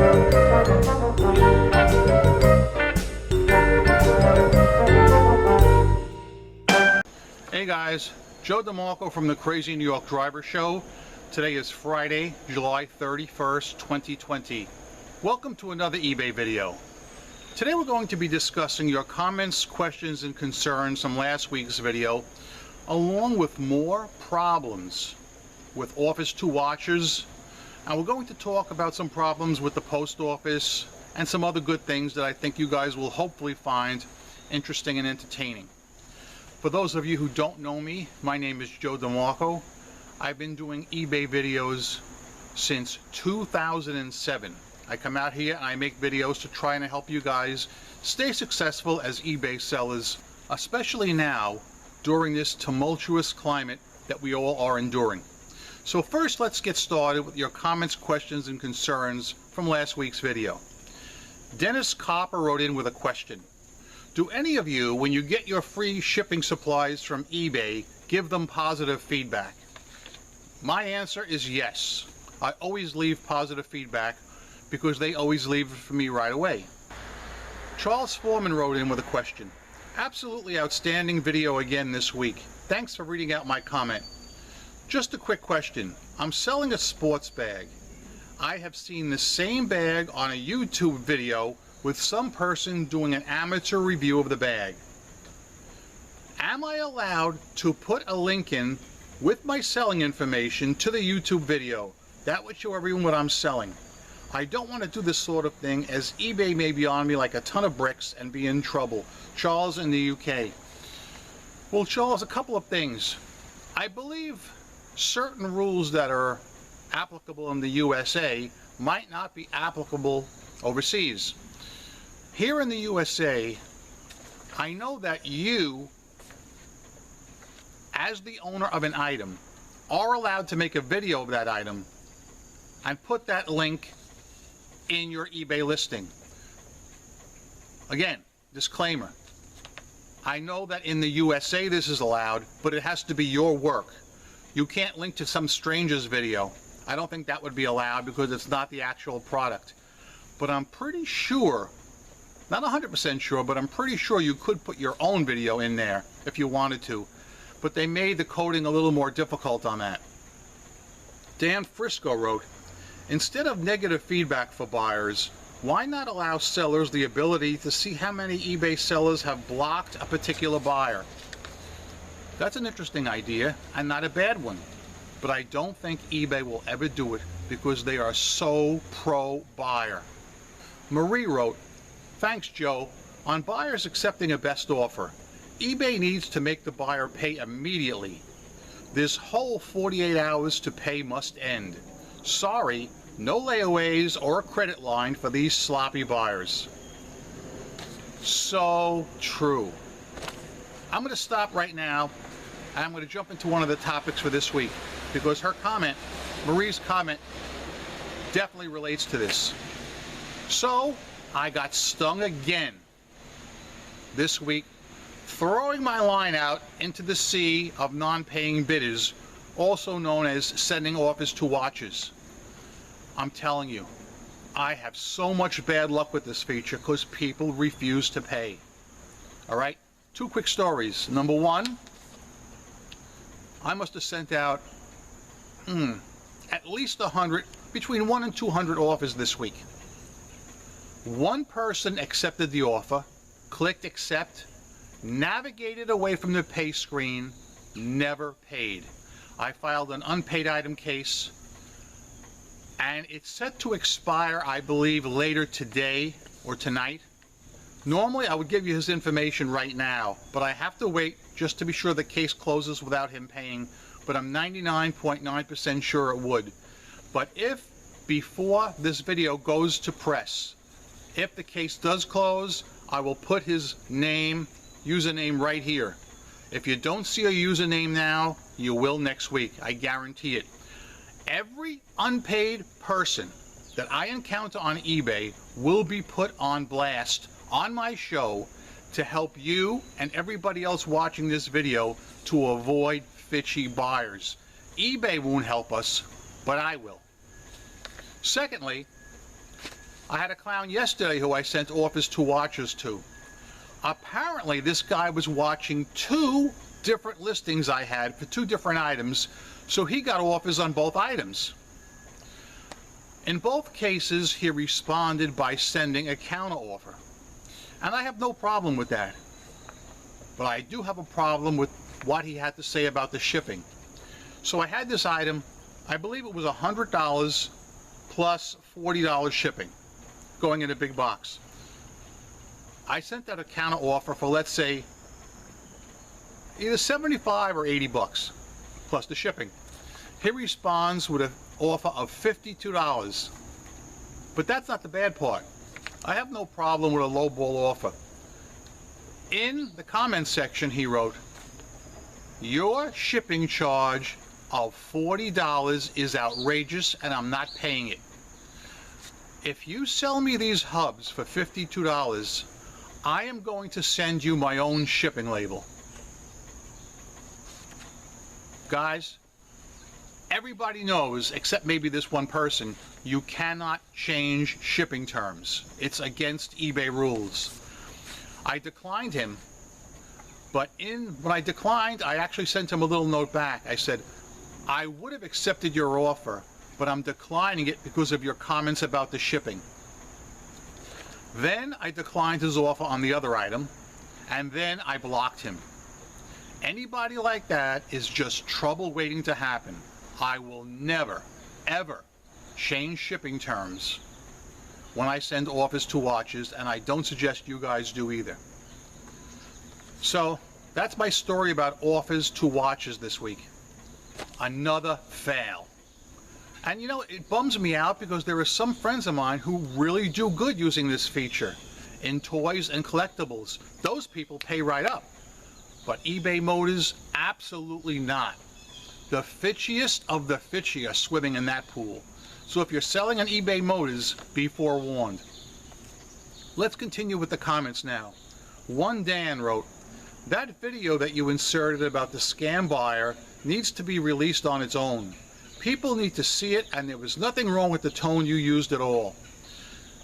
Hey guys, Joe DeMarco from the Crazy New York Driver Show. Today is Friday, July 31st, 2020. Welcome to another eBay video. Today we're going to be discussing your comments, questions, and concerns from last week's video, along with more problems with Office 2 watches. And we're going to talk about some problems with the post office and some other good things that I think you guys will hopefully find interesting and entertaining. For those of you who don't know me, my name is Joe DeMarco. I've been doing eBay videos since 2007. I come out here and I make videos to try and help you guys stay successful as eBay sellers, especially now during this tumultuous climate that we all are enduring. So first, let's get started with your comments, questions, and concerns from last week's video. Dennis Copper wrote in with a question. Do any of you, when you get your free shipping supplies from eBay, give them positive feedback? My answer is yes. I always leave positive feedback because they always leave it for me right away. Charles Foreman wrote in with a question. Absolutely outstanding video again this week. Thanks for reading out my comment. Just a quick question. I'm selling a sports bag. I have seen the same bag on a YouTube video with some person doing an amateur review of the bag. Am I allowed to put a link in with my selling information to the YouTube video? That would show everyone what I'm selling. I don't want to do this sort of thing, as eBay may be on me like a ton of bricks and be in trouble. Charles in the UK. Well, Charles, a couple of things. I believe certain rules that are applicable in the USA might not be applicable overseas. Here in the USA, I know that you, as the owner of an item, are allowed to make a video of that item and put that link in your eBay listing. Again, disclaimer. I know that in the USA this is allowed, but it has to be your work. You can't link to some stranger's video. I don't think that would be allowed because it's not the actual product. But I'm pretty sure, not 100% sure, but I'm pretty sure you could put your own video in there if you wanted to. But they made the coding a little more difficult on that. Dan Frisco wrote, instead of negative feedback for buyers, why not allow sellers the ability to see how many eBay sellers have blocked a particular buyer? That's an interesting idea and not a bad one. But I don't think eBay will ever do it because they are so pro-buyer. Marie wrote, thanks, Joe. On buyers accepting a best offer, eBay needs to make the buyer pay immediately. This whole 48 hours to pay must end. Sorry, no layaways or a credit line for these sloppy buyers. So true. I'm going to stop right now and I'm going to jump into one of the topics for this week because her comment, Marie's comment, definitely relates to this. So I got stung again this week, throwing my line out into the sea of non-paying bidders, also known as sending Office 2 watches. I'm telling you, I have so much bad luck with this feature because people refuse to pay. All right, two quick stories. Number one, I must have sent out at least 100, between 100 and 200 offers this week. One person accepted the offer, clicked accept, navigated away from the pay screen, never paid. I filed an unpaid item case, and it's set to expire, I believe, later today or tonight. Normally, I would give you his information right now, but I have to wait just to be sure the case closes without him paying, but I'm 99.9% sure it would. But if before this video goes to press, if the case does close, I will put his name, username right here. If you don't see a username now, you will next week. I guarantee it. Every unpaid person that I encounter on eBay will be put on blast on my show to help you and everybody else watching this video to avoid fishy buyers. eBay won't help us, but I will. Secondly, I had a clown yesterday who I sent offers to watches to. Apparently this guy was watching 2 different listings I had for 2 different items, so he got offers on both items. In both cases, he responded by sending a counter offer. And I have no problem with that. But I do have a problem with what he had to say about the shipping. So I had this item, I believe it was $100 plus $40 shipping, going in a big box. I sent out a counter offer for, let's say, either 75 or 80 bucks, plus the shipping. He responds with an offer of $52. But that's not the bad part. I have no problem with a lowball offer. In the comment section, he wrote, "Your shipping charge of $40 is outrageous and I'm not paying it. If you sell me these hubs for $52, I am going to send you my own shipping label." Guys, everybody knows, except maybe this one person, you cannot change shipping terms. It's against eBay rules. I declined him, but when I declined, I actually sent him a little note back. I said, "I would have accepted your offer, but I'm declining it because of your comments about the shipping." Then I declined his offer on the other item, and then I blocked him. Anybody like that is just trouble waiting to happen. I will never, ever change shipping terms when I send offers to watches, and I don't suggest you guys do either. So that's my story about offers to watches this week. Another fail. And you know, it bums me out because there are some friends of mine who really do good using this feature in toys and collectibles. Those people pay right up. But eBay Motors, absolutely not. The fitchiest of the fitchy are swimming in that pool. So if you're selling on eBay Motors, be forewarned. Let's continue with the comments now. One Dan wrote, "That video that you inserted about the scam buyer needs to be released on its own. People need to see it, and there was nothing wrong with the tone you used at all."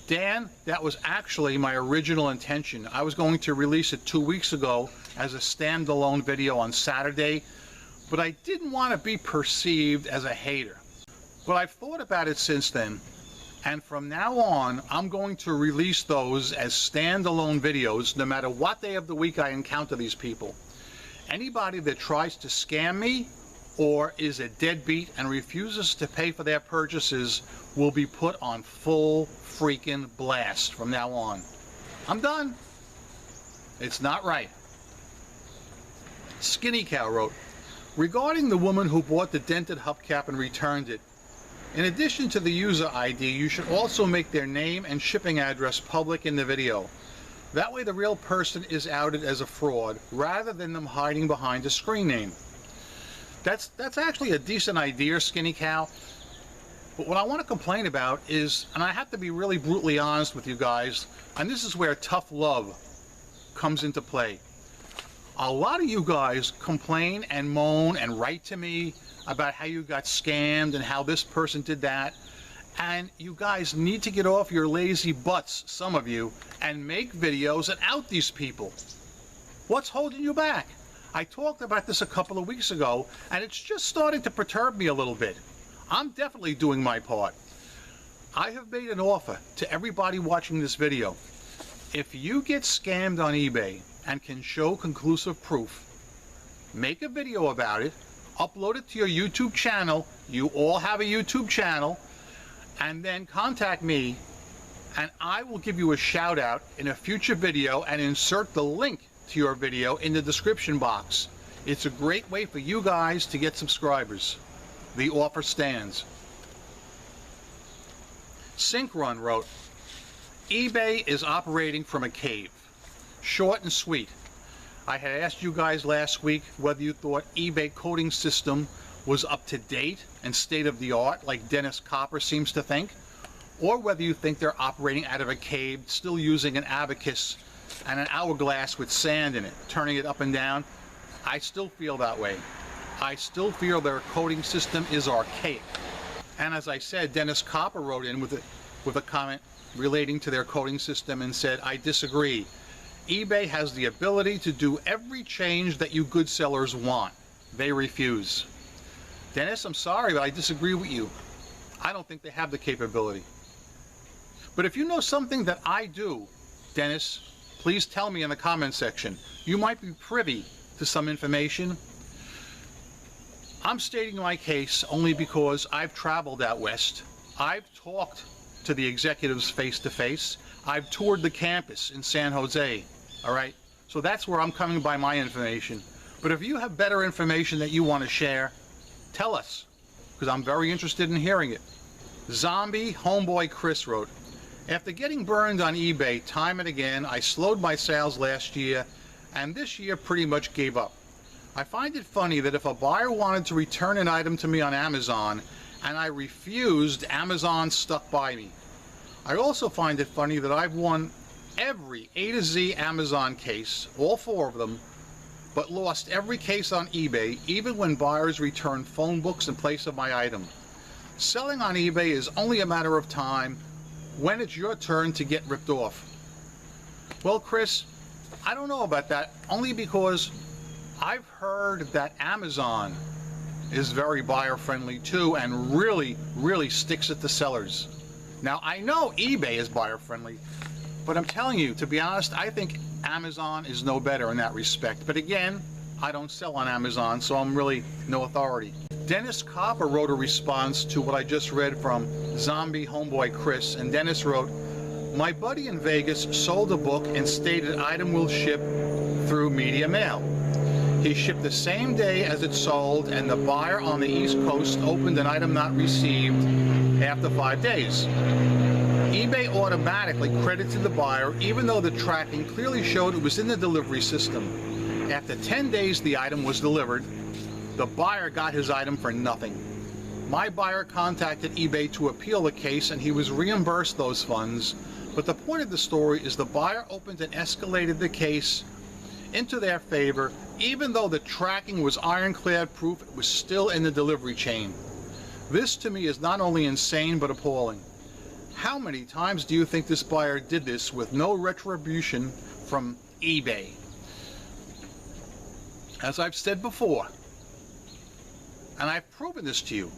Dan, that was actually my original intention. I was going to release it 2 weeks ago as a standalone video on Saturday, but I didn't want to be perceived as a hater. But I've thought about it since then, and from now on, I'm going to release those as standalone videos no matter what day of the week I encounter these people. Anybody that tries to scam me or is a deadbeat and refuses to pay for their purchases will be put on full freaking blast from now on. I'm done. It's not right. Skinny Cow wrote, "Regarding the woman who bought the dented hubcap and returned it, in addition to the user ID, you should also make their name and shipping address public in the video. That way the real person is outed as a fraud rather than them hiding behind a screen name." That's actually a decent idea, Skinny Cow. But what I want to complain about is, and I have to be really brutally honest with you guys, and this is where tough love comes into play. A lot of you guys complain and moan and write to me about how you got scammed and how this person did that. And you guys need to get off your lazy butts, some of you, and make videos and out these people. What's holding you back? I talked about this a couple of weeks ago, and it's just starting to perturb me a little bit. I'm definitely doing my part. I have made an offer to everybody watching this video. If you get scammed on eBay and can show conclusive proof, make a video about it, upload it to your YouTube channel. You all have a YouTube channel, and then contact me, and I will give you a shout out in a future video and insert the link to your video in the description box. It's a great way for you guys to get subscribers. The offer stands. Synchron wrote, "eBay is operating from a cave." Short and sweet. I had asked you guys last week whether you thought eBay coding system was up to date and state of the art like Dennis Copper seems to think, or whether you think they're operating out of a cave, still using an abacus and an hourglass with sand in it, turning it up and down. I still feel that way. I still feel their coding system is archaic. And as I said, Dennis Copper wrote in with it, with a comment relating to their coding system and said, "I disagree. eBay has the ability to do every change that you good sellers want. They refuse." Dennis, I'm sorry, but I disagree with you. I don't think they have the capability. But if you know something that I do, Dennis, please tell me in the comment section. You might be privy to some information. I'm stating my case only because I've traveled out west. I've talked to the executives face to face. I've toured the campus in San Jose. All right, so that's where I'm coming by my information. But if you have better information that you want to share, tell us, because I'm very interested in hearing it. Zombie Homeboy Chris wrote, "After getting burned on eBay time and again, I slowed my sales last year, and this year pretty much gave up. I find it funny that if a buyer wanted to return an item to me on Amazon and I refused, Amazon stuck by me. I also find it funny that I've won every A to Z Amazon case, all 4 of them, but lost every case on eBay, even when buyers return phone books in place of my item. Selling on eBay is only a matter of time when it's your turn to get ripped off." Well, Chris, I don't know about that, only because I've heard that Amazon is very buyer friendly too and really sticks it to sellers. Now, I know eBay is buyer friendly, but I'm telling you, to be honest, I think Amazon is no better in that respect. But again, I don't sell on Amazon, so I'm really no authority. Dennis Copper wrote a response to what I just read from Zombie Homeboy Chris, and Dennis wrote, "My buddy in Vegas sold a book and stated item will ship through media mail. He shipped the same day as it sold, and the buyer on the East Coast opened an item not received after 5 days. eBay automatically credited the buyer even though the tracking clearly showed it was in the delivery system. After 10 days the item was delivered. The buyer got his item for nothing. My buyer contacted eBay to appeal the case and he was reimbursed those funds, but the point of the story is the buyer opened and escalated the case into their favor even though the tracking was ironclad proof it was still in the delivery chain. This to me is not only insane but appalling. How many times do you think this buyer did this with no retribution from eBay?" As I've said before, and I've proven this to you,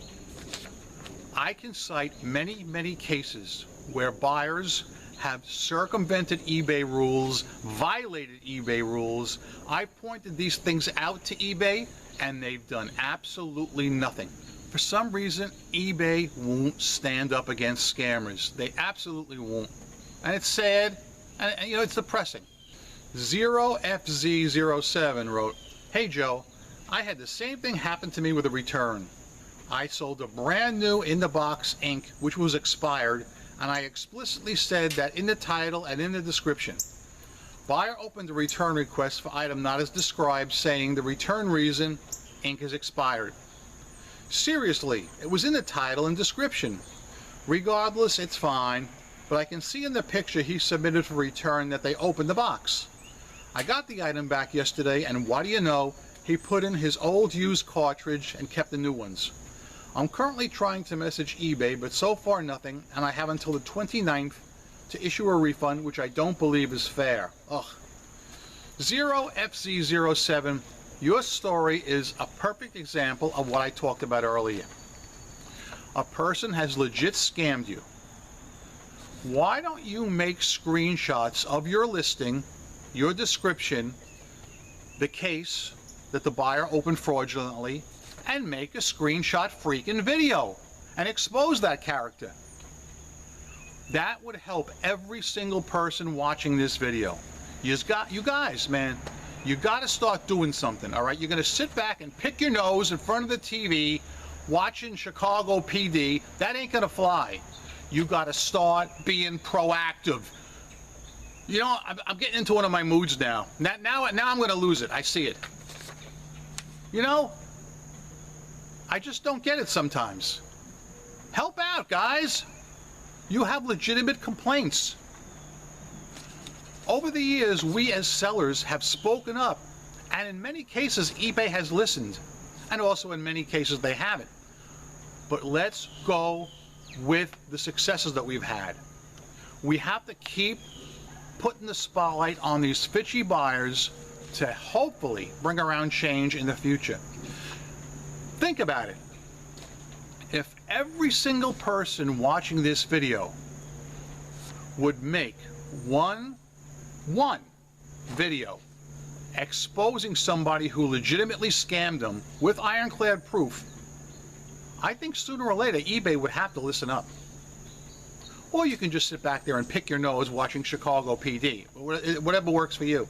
I can cite many cases where buyers have circumvented eBay rules, violated eBay rules. I pointed these things out to eBay and they've done absolutely nothing. For some reason, eBay won't stand up against scammers. They absolutely won't. And it's sad, and you know, it's depressing. 0FZ07 wrote, "Hey Joe, I had the same thing happen to me with a return. I sold a brand new in-the-box ink which was expired, and I explicitly said that in the title and in the description. Buyer opened a return request for item not as described, saying the return reason, ink is expired. Seriously, it was in the title and description. Regardless, it's fine, but I can see in the picture he submitted for return that they opened the box. I got the item back yesterday, and what do you know, he put in his old used cartridge and kept the new ones. I'm currently trying to message eBay, but so far nothing, and I have until the 29th to issue a refund, which I don't believe is fair." Ugh. 0FZ07, your story is a perfect example of what I talked about earlier. A person has legit scammed you. Why don't you make screenshots of your listing, your description, the case that the buyer opened fraudulently, and make a screenshot freaking video and expose that character? That would help every single person watching this video. You guys, man, you got to start doing something, all right? You're going to sit back and pick your nose in front of the TV watching Chicago PD. That ain't going to fly. You got to start being proactive. You know, I'm getting into one of my moods now. Now I'm going to lose it. I see it. You know, I just don't get it sometimes. Help out, guys. You have legitimate complaints. Over the years, we as sellers have spoken up, and in many cases, eBay has listened, and also in many cases, they haven't. But let's go with the successes that we've had. We have to keep putting the spotlight on these fishy buyers to hopefully bring around change in the future. Think about it. If every single person watching this video would make one video exposing somebody who legitimately scammed them with ironclad proof, I think sooner or later eBay would have to listen up. Or you can just sit back there and pick your nose watching Chicago PD. Whatever works for you.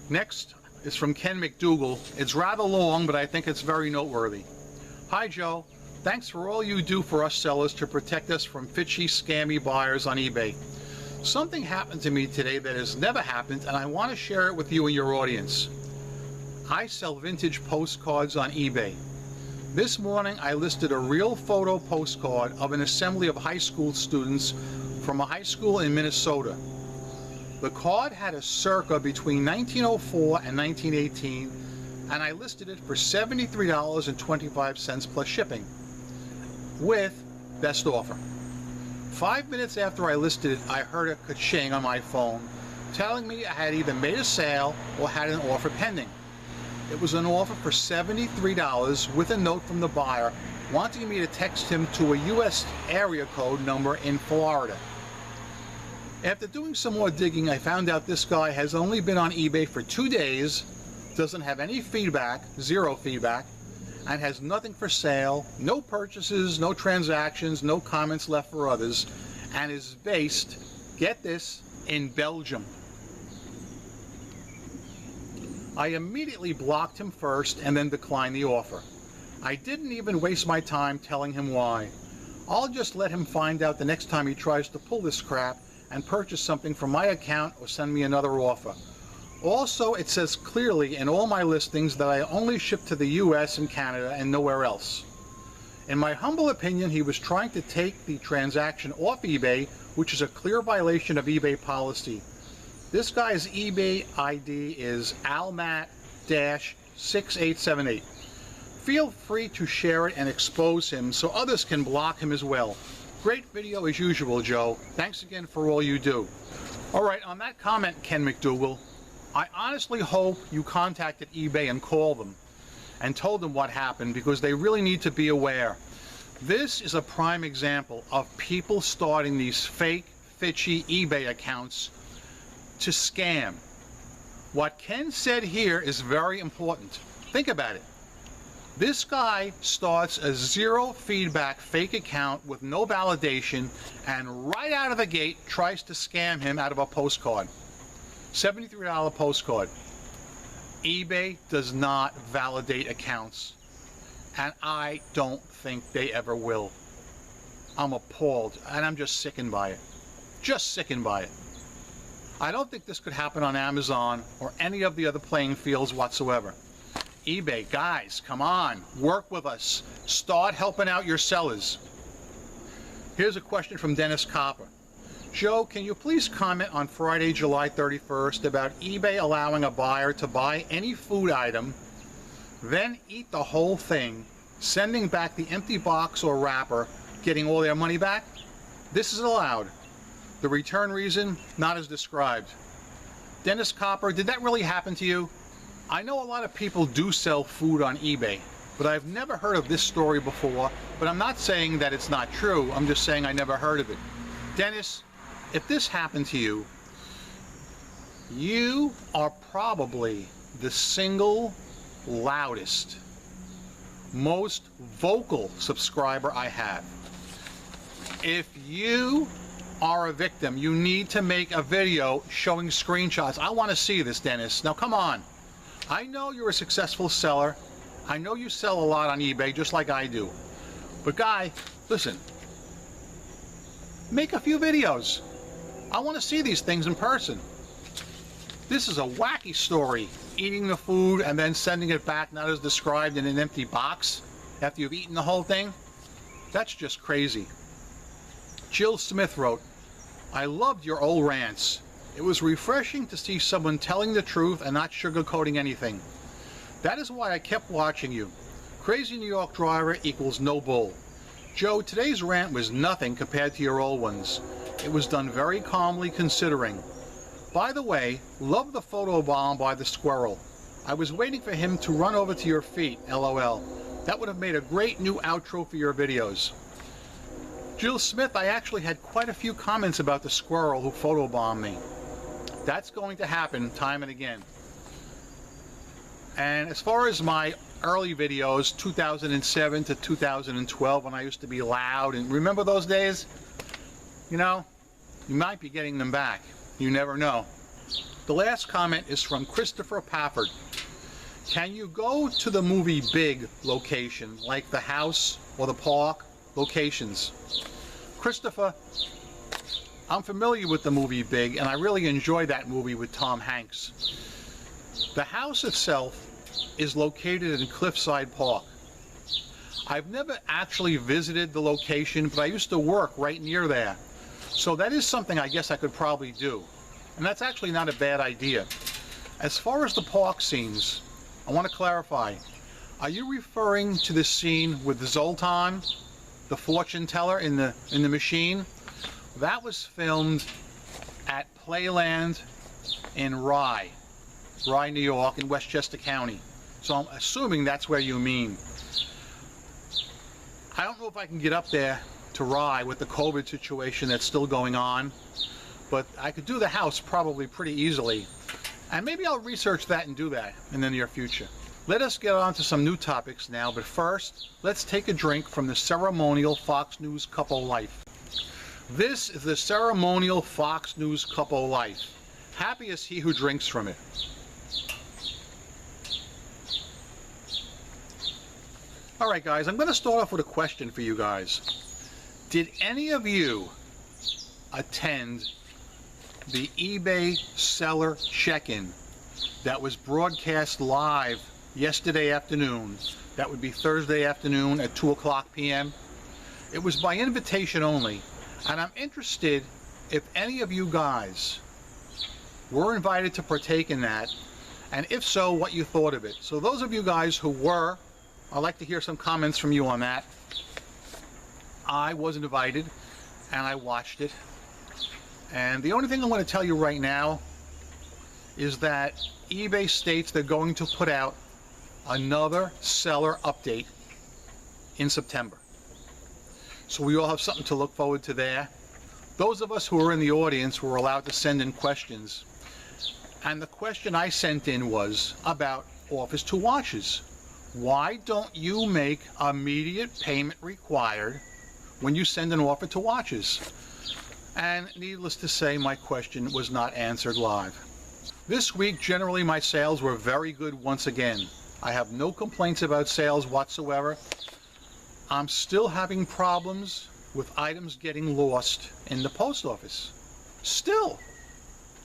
Next is from Ken McDougal. It's rather long, but I think it's very noteworthy. Hi Joe, thanks for all you do for us sellers to protect us from fishy, scammy buyers on eBay. Something happened to me today that has never happened, and I want to share it with you and your audience. I sell vintage postcards on eBay. This morning I listed a real photo postcard of an assembly of high school students from a high school in Minnesota. The card had a circa between 1904 and 1918, and I listed it for $73.25 plus shipping, with best offer. 5 minutes after I listed it, I heard a ka-ching on my phone telling me I had either made a sale or had an offer pending. It was an offer for $73 with a note from the buyer wanting me to text him to a U.S. area code number in Florida. After doing some more digging, I found out this guy has only been on eBay for 2 days, doesn't have any feedback, zero feedback, and has nothing for sale, no purchases, no transactions, no comments left for others, and is based, get this, in Belgium. I immediately blocked him first and then declined the offer. I didn't even waste my time telling him why. I'll just let him find out the next time he tries to pull this crap and purchase something from my account or send me another offer. Also, it says clearly in all my listings that I only ship to the US and Canada and nowhere else. In my humble opinion, he was trying to take the transaction off eBay, which is a clear violation of eBay policy. This guy's eBay ID is almat-6878. Feel free to share it and expose him so others can block him as well. Great video as usual, Joe. Thanks again for all you do. Alright, on that comment, Ken McDougal, I honestly hope you contacted eBay and called them and told them what happened, because they really need to be aware. This is a prime example of people starting these fake, fishy eBay accounts to scam. What Ken said here is very important. Think about it. This guy starts a zero feedback fake account with no validation and right out of the gate tries to scam him out of a postcard. $73 postcard. eBay does not validate accounts, and I don't think they ever will. I'm appalled, and I'm just sickened by it. Just sickened by it. I don't think this could happen on Amazon or any of the other playing fields whatsoever. eBay, guys, come on, work with us. Start helping out your sellers. Here's a question from Dennis Copper. Joe, can you please comment on Friday, July 31st about eBay allowing a buyer to buy any food item, then eat the whole thing, sending back the empty box or wrapper, getting all their money back? This is allowed. The return reason, not as described. Dennis Copper, did that really happen to you? I know a lot of people do sell food on eBay, but I've never heard of this story before, but I'm not saying that it's not true, I'm just saying I never heard of it. Dennis, if this happened to you, you are probably the single loudest, most vocal subscriber I have. If you are a victim, you need to make a video showing screenshots. I want to see this, Dennis. Now come on. I know you're a successful seller. I know you sell a lot on eBay just like I do. But guy, listen, make a few videos. I want to see these things in person. This is a wacky story. Eating the food and then sending it back not as described in an empty box after you've eaten the whole thing. That's just crazy. Jill Smith wrote, I loved your old rants. It was refreshing to see someone telling the truth and not sugarcoating anything. That is why I kept watching you. Crazy New York driver equals no bull. Joe, today's rant was nothing compared to your old ones. It was done very calmly considering. By the way, love the photo bomb by the squirrel. I was waiting for him to run over to your feet, LOL. That would have made a great new outro for your videos. Jill Smith, I actually had quite a few comments about the squirrel who photobombed me. That's going to happen time and again. And as far as my early videos, 2007 to 2012, when I used to be loud, and remember those days? You know, you might be getting them back. You never know. The last comment is from Christopher Pafford. Can you go to the movie Big location, like the house or the park locations? Christopher, I'm familiar with the movie Big, and I really enjoyed that movie with Tom Hanks. The house itself is located in Cliffside Park. I've never actually visited the location, but I used to work right near there. So that is something I guess I could probably do. And that's actually not a bad idea. As far as the park scenes, I want to clarify. Are you referring to the scene with Zoltan, the fortune teller in the machine? That was filmed at Playland in Rye, New York, in Westchester County. So I'm assuming that's where you mean. I don't know if I can get up there to Rye with the COVID situation that's still going on, but I could do the house probably pretty easily. And maybe I'll research that and do that in the near future. Let us get on to some new topics now, but first, let's take a drink from the ceremonial Fox News Cup of Life. This is the ceremonial Fox News Cup of Life. Happy is he who drinks from it. Alright guys, I'm going to start off with a question for you guys. Did any of you attend the eBay seller check-in that was broadcast live yesterday afternoon? That would be Thursday afternoon at 2:00 p.m. It was by invitation only, and I'm interested if any of you guys were invited to partake in that, and if so, what you thought of it. So those of you guys who were, I'd like to hear some comments from you on that. I wasn't invited, and I watched it. And the only thing I want to tell you right now is that eBay states they're going to put out another seller update in September. So we all have something to look forward to there. Those of us who are in the audience were allowed to send in questions. And the question I sent in was about Office to Watches. Why don't you make immediate payment required when you send an offer to Watches? And needless to say, my question was not answered live. This week, generally, my sales were very good once again. I have no complaints about sales whatsoever. I'm still having problems with items getting lost in the post office. Still.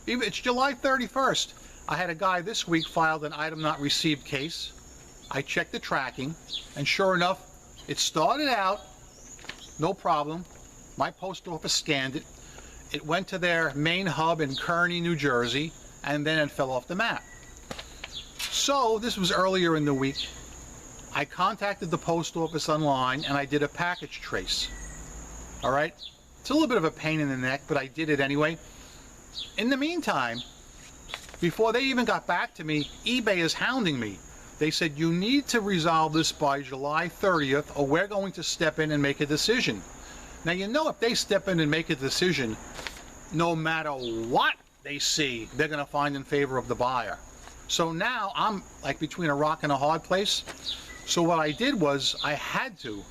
Even it's July 31st. I had a guy this week filed an item not received case. I checked the tracking, and sure enough, it started out, no problem. My post office scanned it. It went to their main hub in Kearny, New Jersey, and then it fell off the map. So this was earlier in the week. I contacted the post office online and I did a package trace. All right? It's a little bit of a pain in the neck, but I did it anyway. In the meantime, before they even got back to me, eBay is hounding me. They said, you need to resolve this by July 30th or we're going to step in and make a decision. Now, you know, if they step in and make a decision, no matter what they see, they're going to find in favor of the buyer. So now I'm like between a rock and a hard place. So what I did was I had to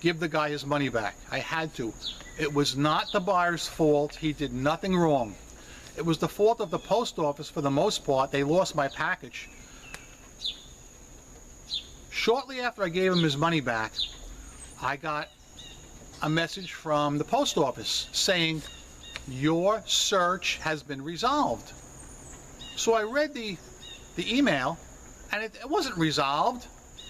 give the guy his money back. I had to. It was not the buyer's fault. He did nothing wrong. It was the fault of the post office for the most part. They lost my package. Shortly after I gave him his money back, I got a message from the post office saying, your search has been resolved. So I read the email, and it wasn't resolved.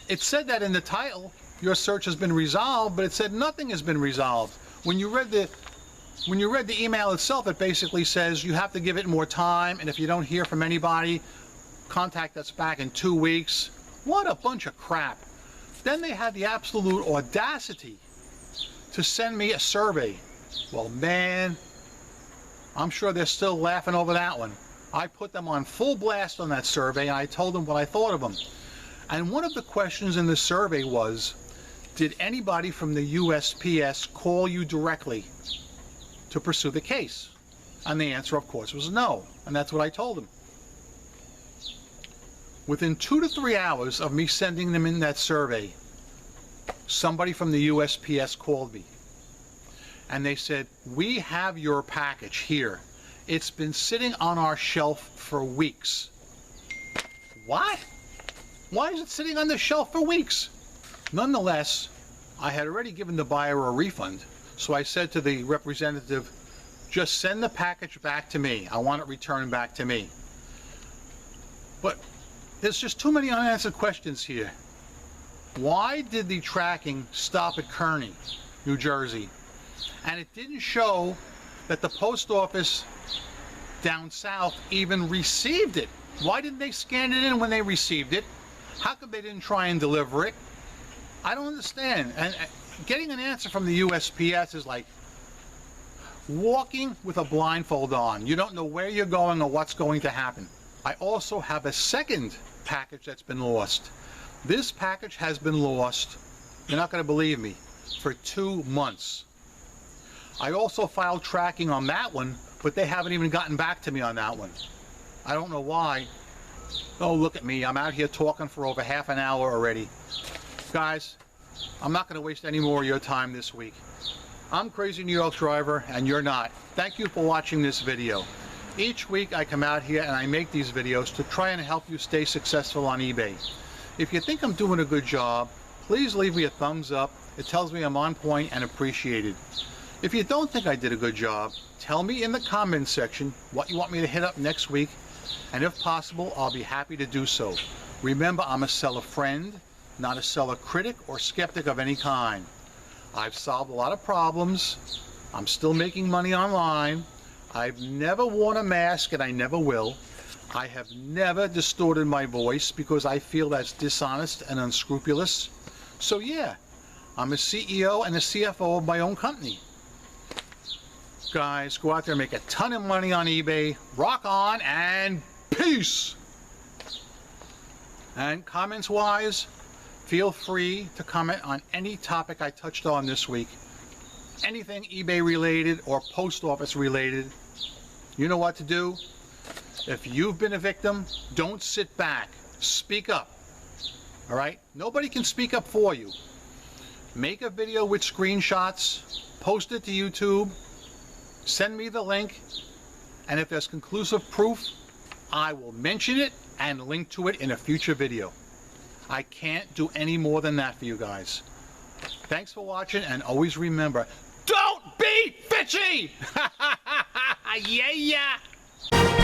It said that in the title, your search has been resolved, but it said nothing has been resolved. When you read the email itself, it basically says you have to give it more time, and if you don't hear from anybody, contact us back in 2 weeks. What a bunch of crap. Then they had the absolute audacity to send me a survey. Well, man, I'm sure they're still laughing over that one. I put them on full blast on that survey, and I told them what I thought of them. And one of the questions in the survey was, did anybody from the USPS call you directly to pursue the case? And the answer, of course, was no. And that's what I told them. Within 2 to 3 hours of me sending them in that survey, somebody from the USPS called me. And they said, we have your package here. It's been sitting on our shelf for weeks. What? Why is it sitting on the shelf for weeks? Nonetheless, I had already given the buyer a refund. So I said to the representative, just send the package back to me. I want it returned back to me. But there's just too many unanswered questions here. Why did the tracking stop at Kearney, New Jersey? And it didn't show that the post office down south even received it. Why didn't they scan it in when they received it? How come they didn't try and deliver it? I don't understand. And getting an answer from the USPS is like walking with a blindfold on. You don't know where you're going or what's going to happen. I also have a second package that's been lost. This package has been lost, you're not going to believe me, for 2 months. I also filed tracking on that one, but they haven't even gotten back to me on that one. I don't know why. Oh, look at me. I'm out here talking for over half an hour already. Guys, I'm not going to waste any more of your time this week. I'm Crazy New York Driver, and you're not. Thank you for watching this video. Each week I come out here and I make these videos to try and help you stay successful on eBay. If you think I'm doing a good job, please leave me a thumbs up. It tells me I'm on point and appreciated. If you don't think I did a good job, tell me in the comments section what you want me to hit up next week, and if possible, I'll be happy to do so. Remember, I'm a seller friend, not a seller critic or skeptic of any kind. I've solved a lot of problems. I'm still making money online. I've never worn a mask, and I never will. I have never distorted my voice because I feel that's dishonest and unscrupulous. So yeah, I'm a CEO and a CFO of my own company. Guys, go out there and make a ton of money on eBay. Rock on, and peace! And comments-wise, feel free to comment on any topic I touched on this week. Anything eBay related or post office related. You know what to do. If you've been a victim, don't sit back. Speak up. All right? Nobody can speak up for you. Make a video with screenshots, post it to YouTube, send me the link, and if there's conclusive proof, I will mention it and link to it in a future video. I can't do any more than that for you guys. Thanks for watching, and always remember, don't be bitchy! Yeah, yeah!